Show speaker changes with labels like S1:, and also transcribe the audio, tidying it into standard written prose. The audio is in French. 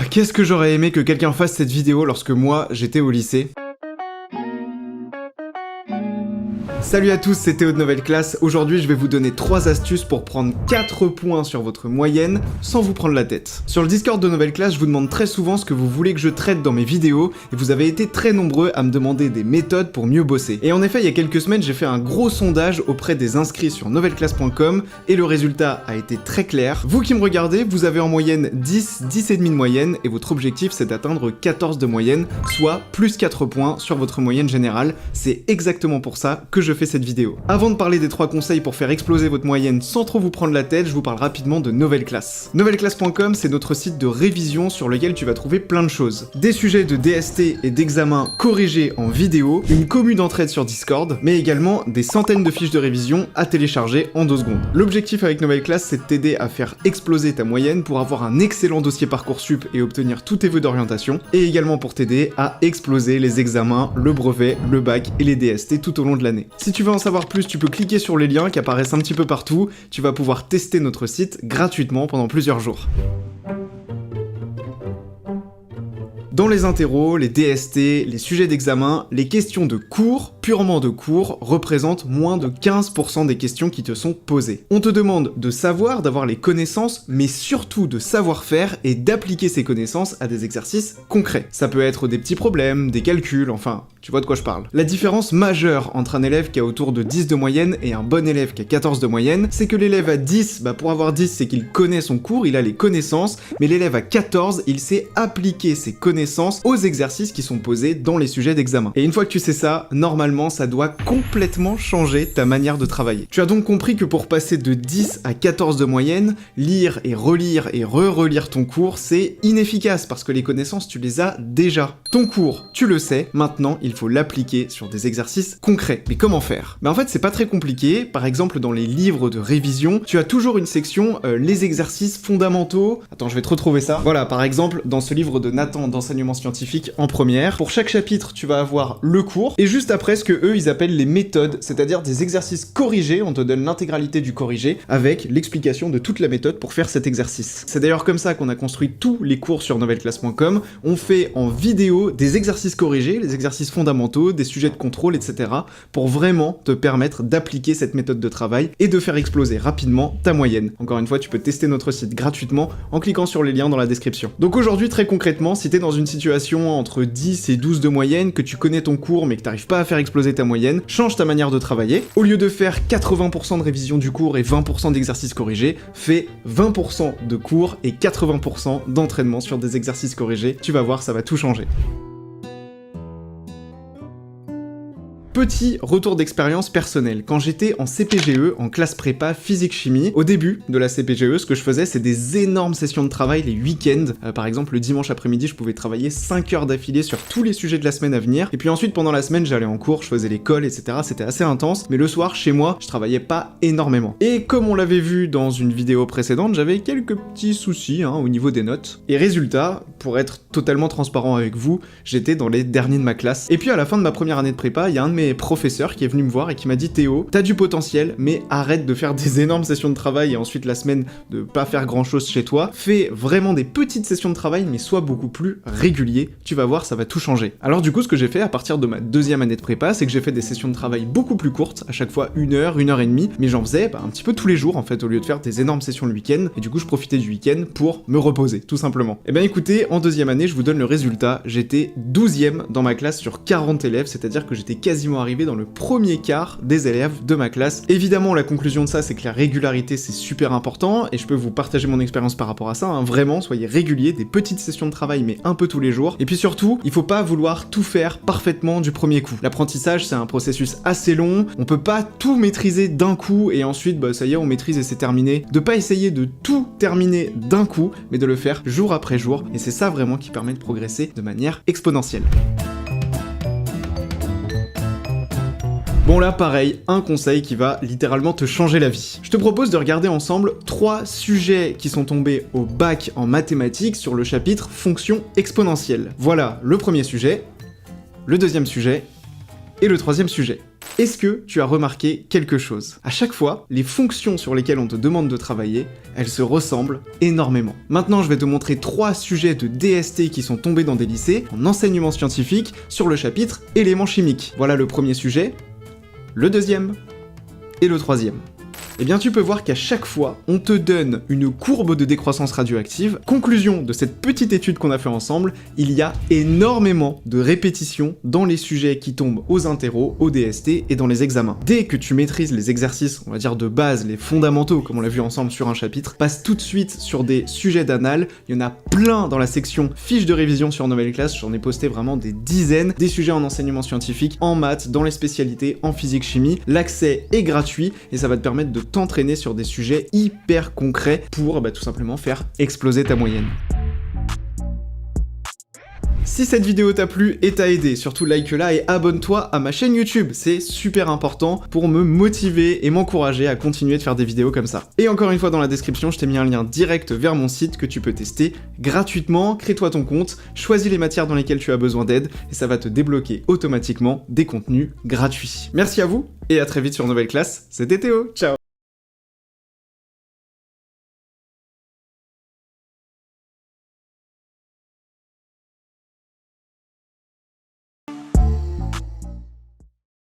S1: Qu'est-ce que j'aurais aimé que quelqu'un fasse cette vidéo lorsque moi, j'étais au lycée. Salut à tous, c'est Théo de Nouvelle Classe. Aujourd'hui, je vais vous donner 3 astuces pour prendre 4 points sur votre moyenne sans vous prendre la tête. Sur le Discord de Nouvelle Classe, je vous demande très souvent ce que vous voulez que je traite dans mes vidéos et vous avez été très nombreux à me demander des méthodes pour mieux bosser. Et en effet, il y a quelques semaines, j'ai fait un gros sondage auprès des inscrits sur novelleclasse.com et le résultat a été très clair. Vous qui me regardez, vous avez en moyenne 10, 10,5 de moyenne et votre objectif c'est d'atteindre 14 de moyenne, soit plus 4 points sur votre moyenne générale. C'est exactement pour ça que je fais cette vidéo. Avant de parler des 3 conseils pour faire exploser votre moyenne sans trop vous prendre la tête, je vous parle rapidement de Nouvelle Classe. Novelleclasse.com, c'est notre site de révision sur lequel tu vas trouver plein de choses. Des sujets de DST et d'examen corrigés en vidéo, une commu d'entraide sur Discord, mais également des centaines de fiches de révision à télécharger en 2 secondes. L'objectif avec Nouvelle Classe, c'est de t'aider à faire exploser ta moyenne pour avoir un excellent dossier Parcoursup et obtenir tous tes vœux d'orientation, et également pour t'aider à exploser les examens, le brevet, le bac et les DST tout au long de l'année. Si tu veux en savoir plus, tu peux cliquer sur les liens qui apparaissent un petit peu partout, tu vas pouvoir tester notre site gratuitement pendant plusieurs jours. Dans les interros, les DST, les sujets d'examen, les questions de cours, purement de cours, représentent moins de 15% des questions qui te sont posées. On te demande de savoir, d'avoir les connaissances, mais surtout de savoir faire et d'appliquer ces connaissances à des exercices concrets. Ça peut être des petits problèmes, des calculs, enfin, tu vois de quoi je parle. La différence majeure entre un élève qui a autour de 10 de moyenne et un bon élève qui a 14 de moyenne, c'est que l'élève à 10, pour avoir 10, c'est qu'il connaît son cours, il a les connaissances, mais l'élève à 14, il sait appliquer ses connaissances aux exercices qui sont posés dans les sujets d'examen. Et une fois que tu sais ça, normalement, ça doit complètement changer ta manière de travailler. Tu as donc compris que pour passer de 10 à 14 de moyenne, lire et re-relire ton cours, c'est inefficace parce que les connaissances, tu les as déjà. Ton cours, tu le sais, maintenant, il faut l'appliquer sur des exercices concrets. Mais comment faire? En fait, c'est pas très compliqué. Par exemple, dans les livres de révision, tu as toujours une section les exercices fondamentaux. Attends, je vais te retrouver ça. Voilà, par exemple, dans ce livre de Nathan d'enseignement scientifique en première, pour chaque chapitre, tu vas avoir le cours, et juste après, ce que eux, ils appellent les méthodes, c'est-à-dire des exercices corrigés, on te donne l'intégralité du corrigé, avec l'explication de toute la méthode pour faire cet exercice. C'est d'ailleurs comme ça qu'on a construit tous les cours sur novelleclasse.com, on fait en vidéo des exercices corrigés, les exercices fondamentaux, des sujets de contrôle, etc., pour vraiment te permettre d'appliquer cette méthode de travail et de faire exploser rapidement ta moyenne. Encore une fois, tu peux tester notre site gratuitement en cliquant sur les liens dans la description. Donc aujourd'hui, très concrètement, si t'es dans une situation entre 10 et 12 de moyenne, que tu connais ton cours mais que t'arrives pas à faire exploser ta moyenne, change ta manière de travailler. Au lieu de faire 80% de révision du cours et 20% d'exercices corrigés, fais 20% de cours et 80% d'entraînement sur des exercices corrigés. Tu vas voir, ça va tout changer. Petit retour d'expérience personnelle. Quand j'étais en CPGE, en classe prépa physique-chimie, au début de la CPGE, ce que je faisais, c'est des énormes sessions de travail les week-ends. Par exemple, le dimanche après-midi, je pouvais travailler 5 heures d'affilée sur tous les sujets de la semaine à venir. Et puis ensuite, pendant la semaine, j'allais en cours, je faisais l'école, etc. C'était assez intense. Mais le soir, chez moi, je travaillais pas énormément. Et comme on l'avait vu dans une vidéo précédente, j'avais quelques petits soucis au niveau des notes. Et résultat, pour être totalement transparent avec vous, j'étais dans les derniers de ma classe. Et puis à la fin de ma première année de prépa, il y a un de mes professeurs qui est venu me voir et qui m'a dit: Théo, t'as du potentiel, mais arrête de faire des énormes sessions de travail et ensuite la semaine de pas faire grand chose chez toi. Fais vraiment des petites sessions de travail, mais sois beaucoup plus régulier. Tu vas voir, ça va tout changer. Alors du coup, ce que j'ai fait à partir de ma 2e année de prépa, c'est que j'ai fait des sessions de travail beaucoup plus courtes, à chaque fois 1 heure, 1 heure et demie, mais j'en faisais un petit peu tous les jours en fait, au lieu de faire des énormes sessions le week-end, et du coup je profitais du week-end pour me reposer, tout simplement. Et bien écoutez, en 2e année, je vous donne le résultat, j'étais 12e dans ma classe sur 40 élèves, c'est-à-dire que j'étais quasiment arrivé dans le premier quart des élèves de ma classe. Évidemment, la conclusion de ça, c'est que la régularité, c'est super important, et je peux vous partager mon expérience par rapport à ça, vraiment, soyez réguliers, des petites sessions de travail, mais un peu tous les jours. Et puis surtout, il faut pas vouloir tout faire parfaitement du premier coup. L'apprentissage, c'est un processus assez long, on peut pas tout maîtriser d'un coup, et ensuite, ça y est, on maîtrise et c'est terminé. De pas essayer de tout terminer d'un coup, mais de le faire jour après jour, et c'est ça vraiment qui permet de progresser de manière exponentielle. Bon là pareil, un conseil qui va littéralement te changer la vie. Je te propose de regarder ensemble 3 sujets qui sont tombés au bac en mathématiques sur le chapitre fonction exponentielle. Voilà le premier sujet, le deuxième sujet et le troisième sujet. Est-ce que tu as remarqué quelque chose? À chaque fois, les fonctions sur lesquelles on te demande de travailler, elles se ressemblent énormément. Maintenant, je vais te montrer 3 sujets de DST qui sont tombés dans des lycées en enseignement scientifique sur le chapitre éléments chimiques. Voilà le premier sujet, le deuxième et le troisième. Eh bien tu peux voir qu'à chaque fois, on te donne une courbe de décroissance radioactive. Conclusion de cette petite étude qu'on a fait ensemble, il y a énormément de répétitions dans les sujets qui tombent aux interros, aux DST et dans les examens. Dès que tu maîtrises les exercices, on va dire de base, les fondamentaux, comme on l'a vu ensemble sur un chapitre, passe tout de suite sur des sujets d'anal. Il y en a plein dans la section fiches de révision sur Nouvelle Classe, j'en ai posté vraiment des dizaines, des sujets en enseignement scientifique, en maths, dans les spécialités, en physique-chimie. L'accès est gratuit et ça va te permettre de t'entraîner sur des sujets hyper concrets pour tout simplement faire exploser ta moyenne. Si cette vidéo t'a plu et t'a aidé, surtout like-la et abonne-toi à ma chaîne YouTube, c'est super important pour me motiver et m'encourager à continuer de faire des vidéos comme ça. Et encore une fois dans la description, je t'ai mis un lien direct vers mon site que tu peux tester gratuitement, crée-toi ton compte, choisis les matières dans lesquelles tu as besoin d'aide et ça va te débloquer automatiquement des contenus gratuits. Merci à vous et à très vite sur Nouvelle Classe, c'était Théo, ciao!